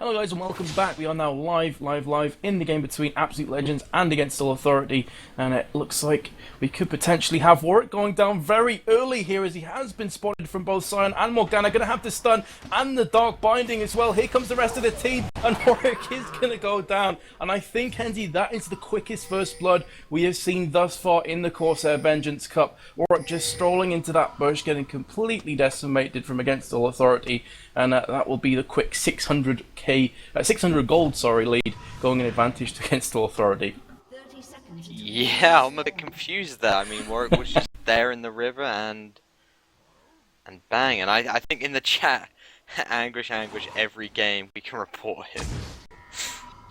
Hello guys and welcome back. We are now live in the game between Absolute Legends and Against All Authority, and it looks like we could potentially have Warwick going down very early here, as he has been spotted from both Sion and Morgana. Gonna have the stun and the dark binding as well. Here comes the rest of the team, and Warwick is gonna go down. And I think, Henzy, that is the quickest first blood we have seen thus far in the Corsair Vengeance Cup. Warwick just strolling into that bush, getting completely decimated from Against All Authority, and that will be the quick 600 gold, lead, going in advantage to Against All Authority. Yeah, I'm a bit confused there. I mean, Warwick was just there in the river and bang. And I think in the chat, Anguish, every game we can report him.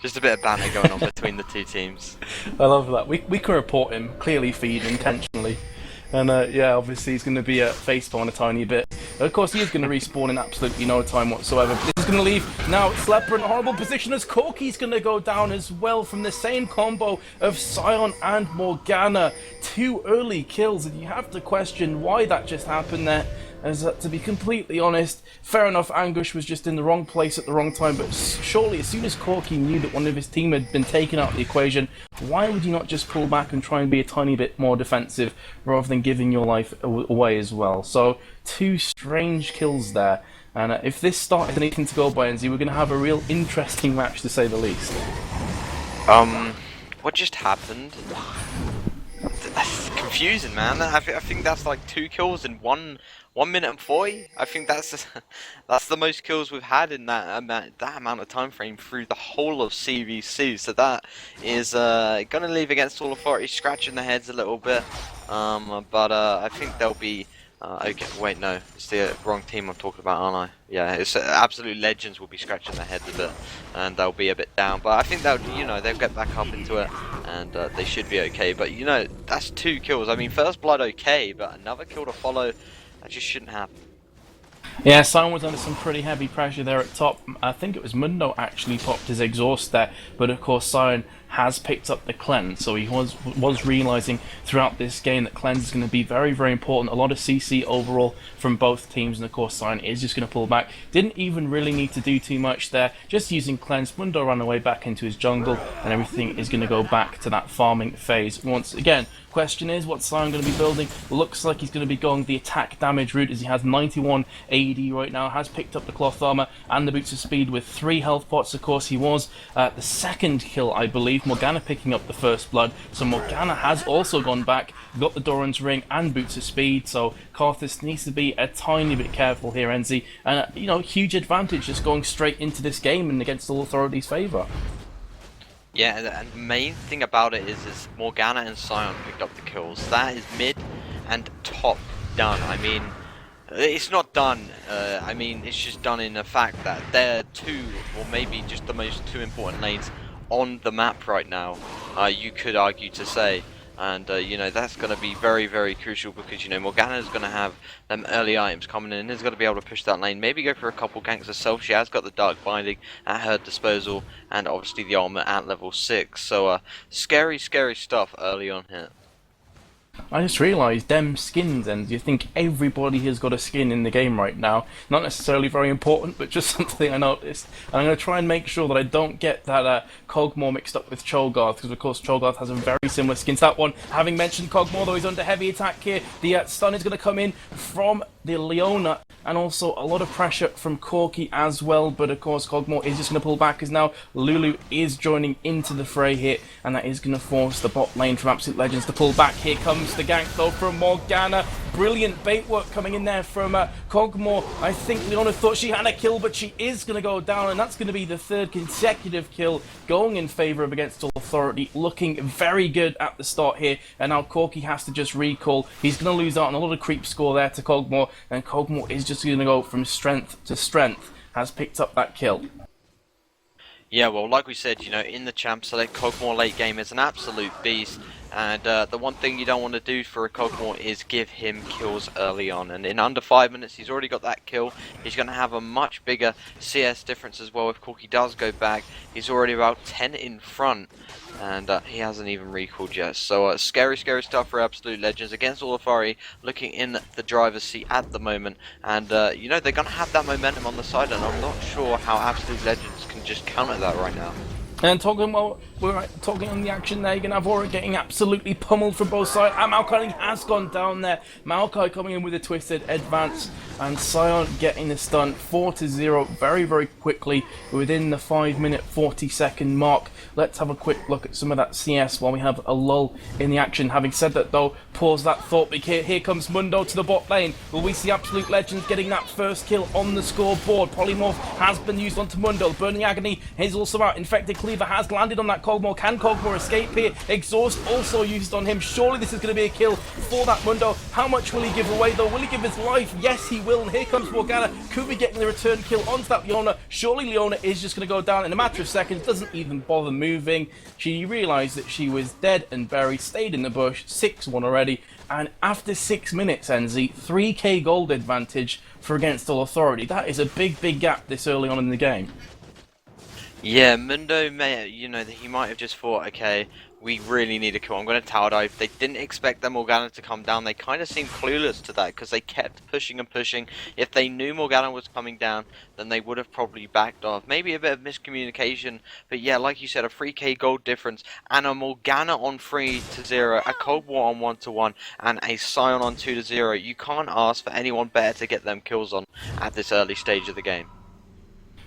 Just a bit of banter going on between the two teams. I love that. We can report him, clearly feed intentionally. And yeah, obviously he's going to be facepalm a tiny bit. Of course, he is going to respawn in absolutely no time whatsoever. This is going to leave now Slepper in a horrible position, as Corki's going to go down as well from the same combo of Sion and Morgana. 2 early kills, and you have to question why that just happened there. As to be completely honest, fair enough, Anguish was just in the wrong place at the wrong time, but surely as soon as Corki knew that one of his team had been taken out of the equation, why would you not just pull back and try and be a tiny bit more defensive rather than giving your life away as well? So 2 strange kills there, and if this start is anything to go by, NZ, we're going to have a real interesting match to say the least. What just happened? That's confusing, man. I think that's like 2 kills in 1 minute and 40. I think that's the most kills we've had in that amount of time frame through the whole of CVC. So that is gonna leave Against All Authority scratching their heads a little bit. But I think they'll be okay. Wait, no, it's the wrong team I'm talking about, aren't I? Yeah, it's Absolute Legends will be scratching their heads a bit, and they'll be a bit down. But I think they'll get back up into it, and they should be okay. But that's 2 kills. I mean, first blood okay, but another kill to follow. That just shouldn't happen. Yeah, Sion was under some pretty heavy pressure there at top. I think it was Mundo actually popped his exhaust there, but of course Sion has picked up the cleanse, so he was realising throughout this game that cleanse is going to be very, very important. A lot of CC overall from both teams, and of course Sion is just going to pull back. Didn't even really need to do too much there, just using cleanse. Mundo ran away back into his jungle, and everything is going to go back to that farming phase once again. Question is, what's Sion going to be building? Looks like he's going to be going the attack damage route, as he has 91 AD right now, has picked up the cloth armor and the boots of speed with 3 health pots. Of course, he was the second kill, I believe. Morgana picking up the first blood, so Morgana has also gone back, got the Doran's ring and boots of speed, so Karthus needs to be a tiny bit careful here, NZ, and huge advantage just going straight into this game and Against All Authority's favour. Yeah, and the main thing about it is Morgana and Sion picked up the kills. That is mid and top done. I mean, it's not done. I mean, it's just done in the fact that they're 2, or maybe just the most 2 important lanes on the map right now. You could argue to say. And that's going to be very, very crucial, because Morgana is going to have them early items coming in, and is going to be able to push that lane, maybe go for a couple ganks herself. She has got the dark binding at her disposal, and obviously the armor at level 6, so scary stuff early on here. I just realised them skins, and you think everybody has got a skin in the game right now. Not necessarily very important, but just something I noticed. And I'm going to try and make sure that I don't get that Kog'Maw mixed up with Cho'Gath, because of course Cho'Gath has a very similar skin to that one. Having mentioned Kog'Maw, though, he's under heavy attack here. The stun is going to come in from the Leona, and also a lot of pressure from Corki as well, but of course Kog'Maw is just going to pull back, as now Lulu is joining into the fray here, and that is going to force the bot lane from Absolute Legends to pull back. Here comes the gank though from Morgana. Brilliant bait work coming in there from Kog'Maw. I think Leona thought she had a kill, but she is going to go down, and that's going to be the 3rd consecutive kill going in favour of Against All Authority. Looking very good at the start here, and now Corki has to just recall. He's going to lose out on a lot of creep score there to Kog'Maw, and Kog'Maw is just going to go from strength to strength. Has picked up that kill. Yeah, well, like we said, in the champ select, Kog'Maw late game is an absolute beast, and the one thing you don't want to do for a Cogmore is give him kills early on, and in under 5 minutes he's already got that kill. He's going to have a much bigger CS difference as well if Corki does go back. He's already about 10 in front, and he hasn't even recalled yet. So scary stuff for Absolute Legends against Olafari, looking in the driver's seat at the moment, and you know, they're going to have that momentum on the side, and I'm not sure how Absolute Legends can just counter that right now. And talking about, we're talking on the action there, you're going to have Aura getting absolutely pummeled from both sides, and Maokai has gone down there. Maokai coming in with a twisted advance, and Sion getting the stun 4-0 very quickly within the 5-minute 40-second mark. Let's have a quick look at some of that CS while we have a lull in the action. Having said that though, pause that thought, because here comes Mundo to the bot lane. Will we see Absolute Legends getting that first kill on the scoreboard? Polymorph has been used onto Mundo. Burning Agony is also out. Infected Cleaver has landed on that Cogmore. Can Cogmore escape here? Exhaust also used on him. Surely this is going to be a kill for that Mundo. How much will he give away though? Will he give his life? Yes, he will. And here comes Morgana. Could be getting the return kill onto that Leona. Surely Leona is just going to go down in a matter of seconds. Doesn't even bother moving. She realised that she was dead and buried. Stayed in the bush. 6-1 already. And after 6 minutes, NZ, 3k gold advantage for Against All Authority. That is a big gap this early on in the game. Yeah, Mundo may, you know, he might have just thought, okay, we really need a kill. I'm going to tower dive. They didn't expect the Morgana to come down. They kind of seemed clueless to that because they kept pushing and pushing. If they knew Morgana was coming down, then they would have probably backed off. Maybe a bit of miscommunication, but yeah, like you said, a 3k gold difference, and a Morgana on 3-0, a Cold War on 1-1, and a Sion on 2-0. You can't ask for anyone better to get them kills on at this early stage of the game.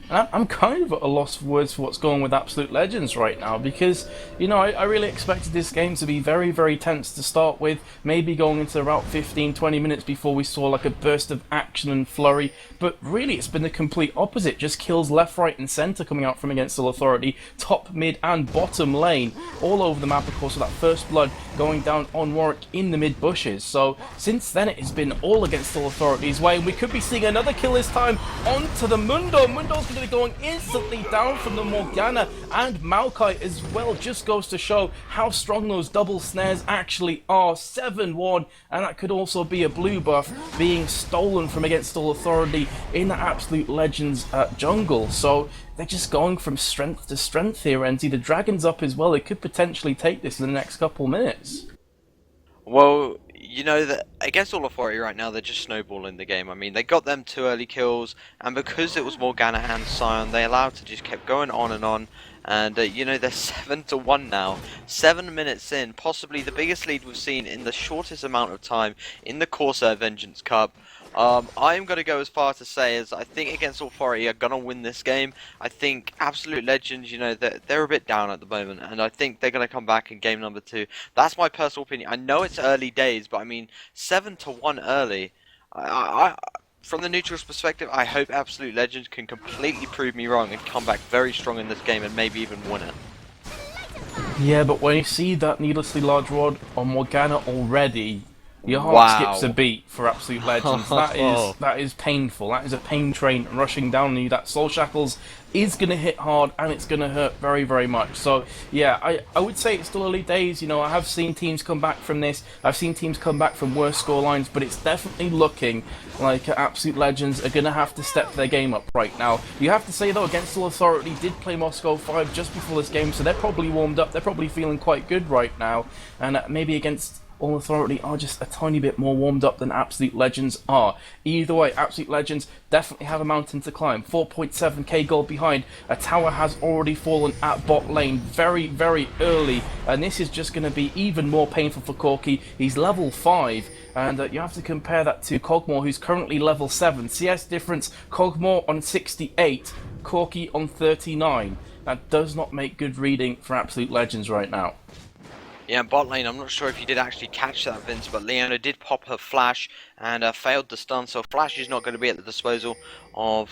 I'm kind of at a loss for words for what's going on with Absolute Legends right now, because, you know, I really expected this game to be very tense to start with, maybe going into about 15-20 minutes before we saw like a burst of action and flurry, but really it's been the complete opposite. Just kills left, right and centre coming out from Against All Authority, top, mid and bottom lane, all over the map, of course, with that first blood going down on Warwick in the mid bushes. So since then it has been all Against All Authority's way, and we could be seeing another kill this time onto the Mundo. Mundo's going to be going instantly down from the Morgana, and Maokai as well. Just goes to show how strong those double snares actually are. 7-1, and that could also be a blue buff being stolen from Against All Authority in the Absolute Legends jungle. So they're just going from strength to strength here, and the Dragon's up as well. They could potentially take this in the next couple minutes. Well, you know that Against All Authority right now, they're just snowballing the game. I mean, they got them 2 early kills, and because it was Morgana and Sion, they allowed to just kept going on and on. And you know, they're 7-1 now, 7 minutes in, possibly the biggest lead we've seen in the shortest amount of time in the Corsair Vengeance Cup. I'm going to go as far to say as I think Against All Authority are going to win this game. I think Absolute Legends, you know, they're a bit down at the moment, and I think they're going to come back in game number 2. That's my personal opinion. I know it's early days, but I mean, 7-1 early. From the neutral's perspective, I hope Absolute Legends can completely prove me wrong and come back very strong in this game and maybe even win it. Yeah, but when you see that needlessly large rod on Morgana already, your heart skips a beat for Absolute Legends. That is painful. That is a pain train rushing down on you. That Soul Shackles is going to hit hard, and it's going to hurt very much. So yeah, I would say it's still early days. You know, I have seen teams come back from this. I've seen teams come back from worse score lines, but it's definitely looking like Absolute Legends are going to have to step their game up right now. You have to say though, Against All Authority did play Moscow 5 just before this game, so they're probably warmed up. They're probably feeling quite good right now, and maybe Against All Authority are just a tiny bit more warmed up than Absolute Legends are. Either way, Absolute Legends definitely have a mountain to climb. 4.7k gold behind. A tower has already fallen at bot lane very early, and this is just going to be even more painful for Corki. He's level 5, and you have to compare that to Cogmore, who's currently level 7. CS difference, Cogmore on 68, Corki on 39. That does not make good reading for Absolute Legends right now. Yeah, bot lane, I'm not sure if you did actually catch that, Vince, but Leona did pop her flash and failed the stun, so flash is not going to be at the disposal of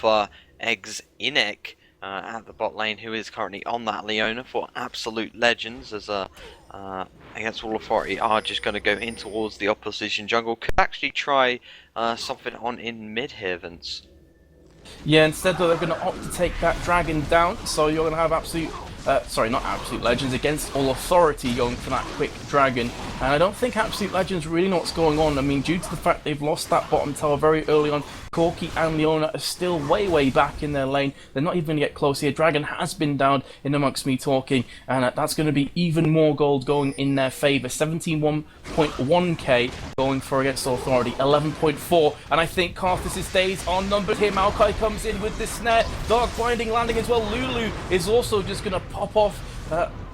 Inek at the bot lane, who is currently on that Leona for Absolute Legends, as Against All Authority are just going to go in towards the opposition jungle. Could actually try something on in mid here, Vince. Yeah, instead though, they're going to opt to take that dragon down, so you're going to have Absolute sorry, not Absolute Legends, against All Authority going for that quick dragon. And I don't think Absolute Legends really know what's going on. I mean, due to the fact they've lost that bottom tower very early on, Corki and Leona are still way back in their lane. They're not even going to get close here. Dragon has been down in amongst me talking, and that's going to be even more gold going in their favour. 17.1k going for against Authority, 11.4, and I think Karthus' days are numbered here. Maokai comes in with the snare, Dark Binding landing as well. Lulu is also just going to pop off.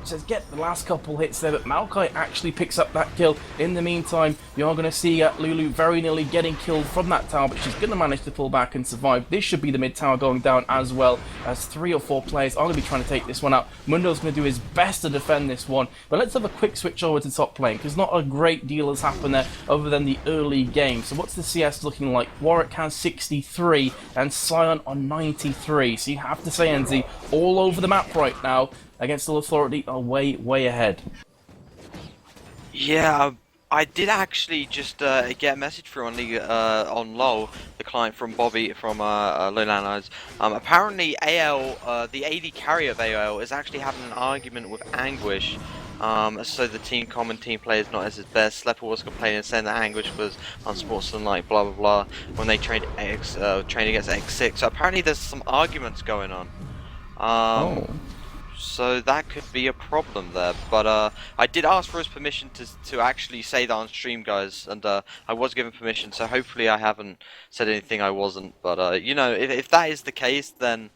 Says get the last couple hits there, but Maokai actually picks up that kill. In the meantime, you're going to see Lulu very nearly getting killed from that tower, but she's going to manage to pull back and survive. This should be the mid tower going down as well, as 3 or 4 players are going to be trying to take this one out. Mundo's going to do his best to defend this one, but let's have a quick switch over to top lane, because not a great deal has happened there other than the early game. So what's the CS looking like? Warwick has 63 and Sion on 93, so you have to say, NZ, all over the map right now against the Authority are way ahead. Yeah, I did actually just get a message through on LOL, the client from Bobby from Lowlanders. Apparently AL, the AD carry of AL, is actually having an argument with Anguish. So the team common team play is not as his best. Slepper was complaining, saying that Anguish was unsportsmanlike, blah blah blah, when they trained against X6. So apparently there's some arguments going on. So that could be a problem there, but I did ask for his permission to actually say that on stream, guys, and I was given permission, so hopefully I haven't said anything I wasn't, but you know, if that is the case, then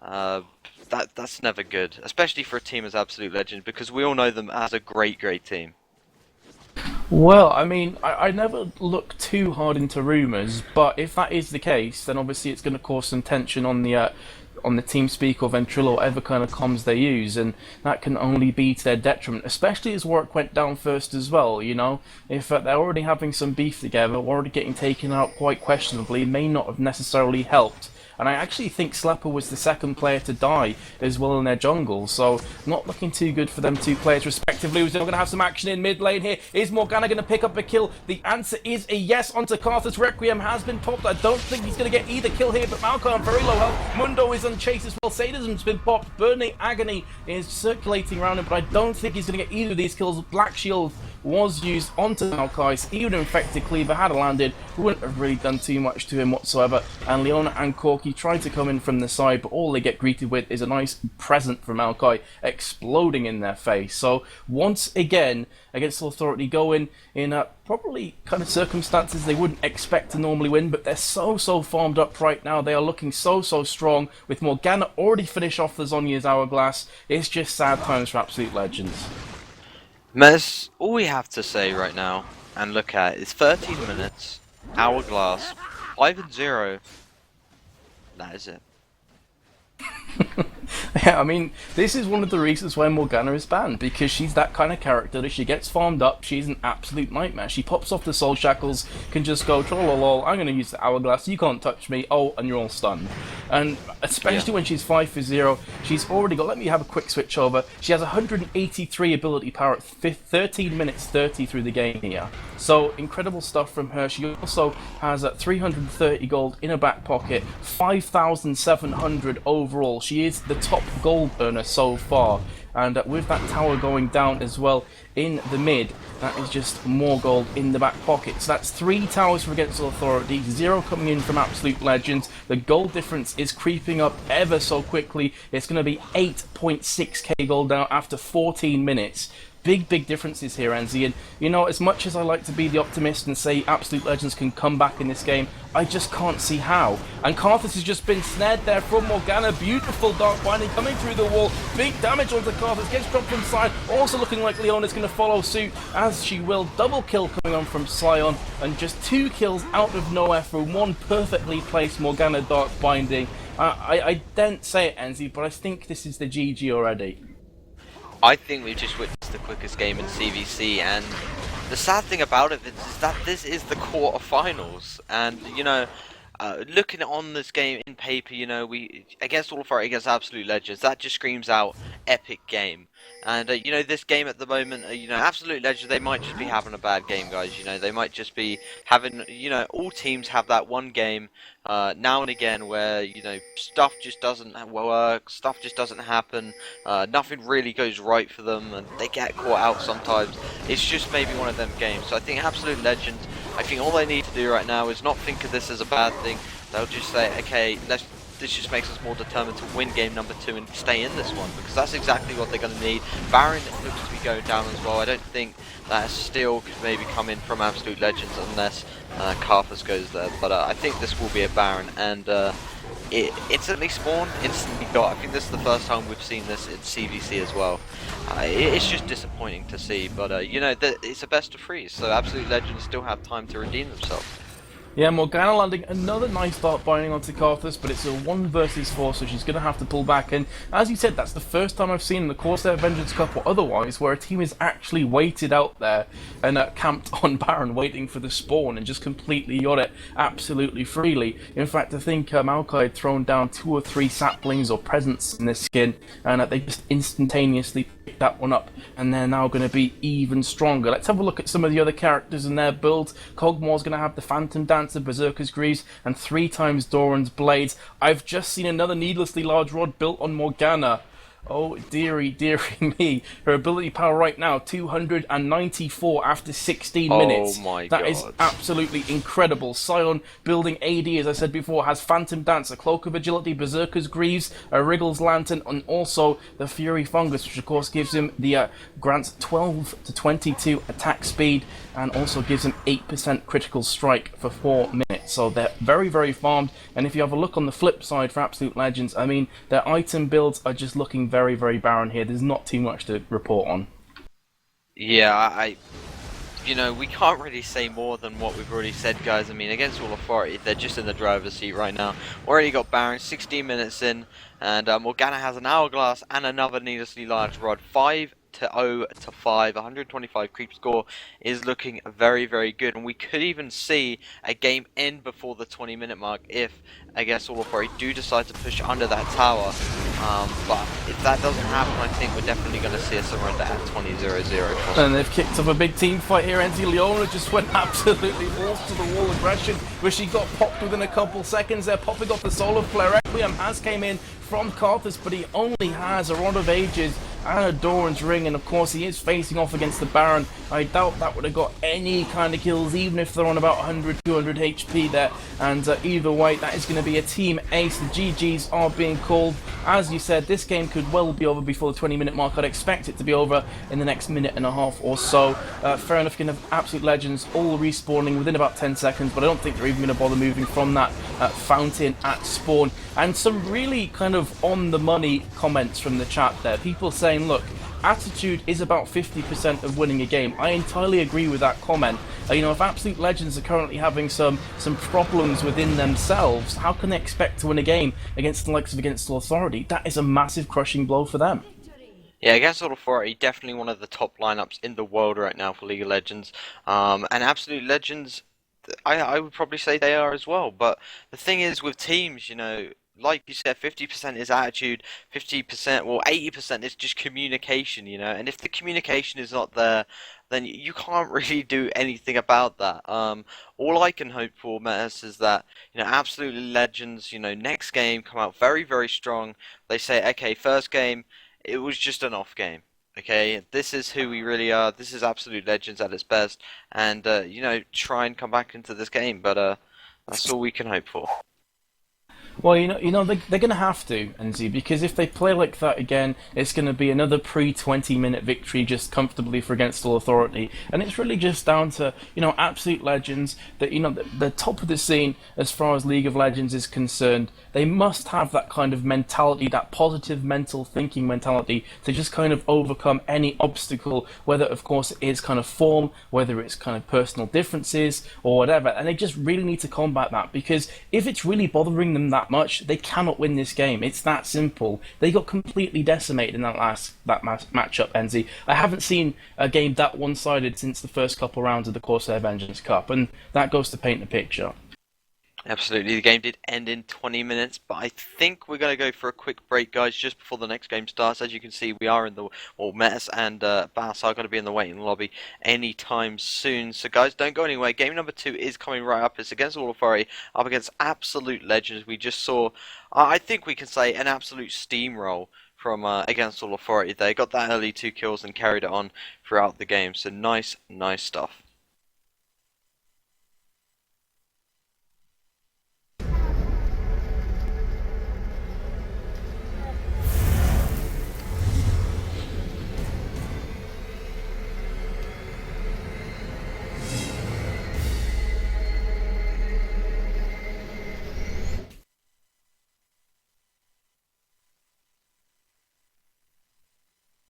that's never good, especially for a team as Absolute Legends, because we all know them as a great team. Well, I mean, I never look too hard into rumours, but if that is the case, then obviously it's going to cause some tension on the TeamSpeak or Ventrilo, whatever kind of comms they use, and that can only be to their detriment, especially as Warwick went down first as well, you know? If they're already having some beef together, already getting taken out quite questionably, may not have necessarily helped. And I actually think Slepper was the second player to die as well in their jungle, so not looking too good for them two players respectively. We're still going to have some action in mid lane here. Is Morgana going to pick up a kill? The answer is a yes onto Karthus. Requiem has been popped. I don't think he's going to get either kill here, but Maokai on very low health. Mundo is on chase as well. Sadism's been popped. Burning Agony is circulating around him, but I don't think he's going to get either of these kills. Black Shield was used onto Maokai, so even Infected Cleaver had landed, wouldn't have really done too much to him whatsoever, and Leona and Corki tried to come in from the side, but all they get greeted with is a nice present from Maokai exploding in their face. So once again, against Authority, going in probably kind of circumstances they wouldn't expect to normally win, but they're so farmed up right now. They are looking so strong, with Morgana already finished off the Zhonya's Hourglass. It's just sad times for Absolute Legends. Mez, all we have to say right now and look at is 13 minutes, Hourglass, 5-0. That is it. Yeah, I mean, this is one of the reasons why Morgana is banned, because she's that kind of character that she gets farmed up, she's an absolute nightmare. She pops off the soul shackles, can just go, trollolol, I'm going to use the Hourglass, you can't touch me, oh, and you're all stunned. And especially when she's 5-0, she's already got, let me have a quick switch over, she has 183 ability power at 13 minutes 30 through the game here. So, incredible stuff from her. She also has 330 gold in her back pocket, 5,700 overall. She is the top gold earner so far, and with that tower going down as well in the mid, that is just more gold in the back pocket. So that's 3 towers for against Authority, 0 coming in from Absolute Legends. The gold difference is creeping up ever so quickly. It's going to be 8.6k gold now after 14 minutes. Big differences here, Enzi, and you know, as much as I like to be the optimist and say Absolute Legends can come back in this game, I just can't see how. And Karthus has just been snared there from Morgana. Beautiful Dark Binding coming through the wall. Big damage onto Karthus, gets dropped from side. Also looking like Leona's going to follow suit, as she will. Double kill coming on from Sion, and just 2 kills out of nowhere from one perfectly placed Morgana Dark Binding. I don't say it, Enzi, but I think this is the GG already. I think we've just witnessed the quickest game in CVC, and the sad thing about it is that this is the quarterfinals, and you know, looking on this game in paper, we against All Authority, against Absolute Legends, that just screams out epic game. And this game at the moment, Absolute Legends, they might just be having a bad game, guys. They might just be having, all teams have that one game now and again where stuff just doesn't work, stuff just doesn't happen, nothing really goes right for them, and they get caught out sometimes. It's just maybe one of them games. So I think Absolute Legends, I think all they need to do right now is not think of this as a bad thing. They'll just say, okay, this just makes us more determined to win game number 2 and stay in this one, because that's exactly what they're going to need. Baron looks to be going down as well. I don't think that still could maybe come in from Absolute Legends unless Karthus goes there, but I think this will be a Baron, and it instantly spawned, instantly got. I think this is the first time we've seen this in CVC as well. It's just disappointing to see, but it's a best of 3, so Absolute Legends still have time to redeem themselves. Yeah, Morgana landing another nice dart binding onto Karthus, but it's a 1 versus 4, so she's going to have to pull back. And as you said, that's the first time I've seen in the Corsair Vengeance Cup or otherwise where a team is actually waited out there and camped on Baron waiting for the spawn and just completely got it absolutely freely. In fact, I think Maokai had thrown down 2 or 3 saplings or presents in this skin, and they just instantaneously picked that one up, and they're now going to be even stronger. Let's have a look at some of the other characters in their builds. Cogmore's going to have the Phantom Dancer, Berserker's Greaves, and 3 times Doran's Blades. I've just seen another needlessly large rod built on Morgana. Oh, dearie me. Her ability power right now, 294 after 16 minutes. Oh my god. That is absolutely incredible. Scion building AD, as I said before, has Phantom Dancer, Cloak of Agility, Berserker's Greaves, a Wriggle's Lantern, and also the Fury Fungus, which of course gives him the grants 12 to 22 attack speed, and also gives him 8% critical strike for 4 minutes. So they're very farmed, and if you have a look on the flip side for Absolute Legends, I mean, their item builds are just looking very barren here. There's not too much to report on. Yeah, we can't really say more than what we've already said, guys. I mean, against All Authority, they're just in the driver's seat right now. Already got Baron, 16 minutes in, and Morgana has an Hourglass and another needlessly large rod. 5 to 0 to 5, 125 creep score is looking very good, and we could even see a game end before the 20-minute mark if, I guess, All Authority do decide to push under that tower. But if that doesn't happen, I think we're definitely going to see a surrender at 20-0-0. And they've kicked off a big team fight here. NZ Leona just went absolutely balls to the wall aggression, where she got popped within a couple seconds there, popping off the Solar Flare. Requiem has came in from Karthus, but he only has a Rod of Ages and a Doran's Ring, and of course he is facing off against the Baron. I doubt that would have got any kind of kills, even if they're on about 100, 200 HP there, and either way, that is going to be a team ace. The GGs are being called. As you said, this game could well be over before the 20-minute mark. I'd expect it to be over in the next minute and a half or so. Fair enough, you can have Absolute Legends all respawning within about 10 seconds, but I don't think they're even going to bother moving from that fountain at spawn. And some really kind of on-the-money comments from the chat there. People saying, look, attitude is about 50% of winning a game. I entirely agree with that comment. If Absolute Legends are currently having some problems within themselves, how can they expect to win a game against the likes of Against Authority? That is a massive crushing blow for them. Yeah, Against All Authority, definitely one of the top lineups in the world right now for League of Legends. And Absolute Legends, I would probably say they are as well. But the thing is, with teams, like you said, 50% is attitude, 50%, well, 80% is just communication, and if the communication is not there, then you can't really do anything about that. All I can hope for, Metis, is that, Absolute Legends, next game come out very strong. They say, okay, first game, it was just an off game. Okay, this is who we really are. This is Absolute Legends at its best, and try and come back into this game. But that's all we can hope for. Well, they're going to have to, NZ, because if they play like that again, it's going to be another pre-20-minute victory just comfortably for Against All Authority. And it's really just down to, Absolute Legends, that, the top of the scene as far as League of Legends is concerned. They must have that kind of mentality, that positive mental thinking mentality, to just kind of overcome any obstacle, whether, of course, it is kind of form, whether it's kind of personal differences, or whatever. And they just really need to combat that, because if it's really bothering them that much, they cannot win this game. It's that simple. They got completely decimated in that matchup, NZ. I haven't seen a game that one-sided since the first couple rounds of the Corsair Vengeance Cup, and that goes to paint the picture. Absolutely, the game did end in 20 minutes, but I think we're going to go for a quick break, guys, just before the next game starts. As you can see, we are in the, well, Metis and Bass are going to be in the waiting lobby anytime soon. So, guys, don't go anywhere. Game number 2 is coming right up. It's against All Authority, up against absolute legends. We just saw, I think we can say, an absolute steamroll from against All Authority. They got that early 2 kills and carried it on throughout the game. So, nice, nice stuff.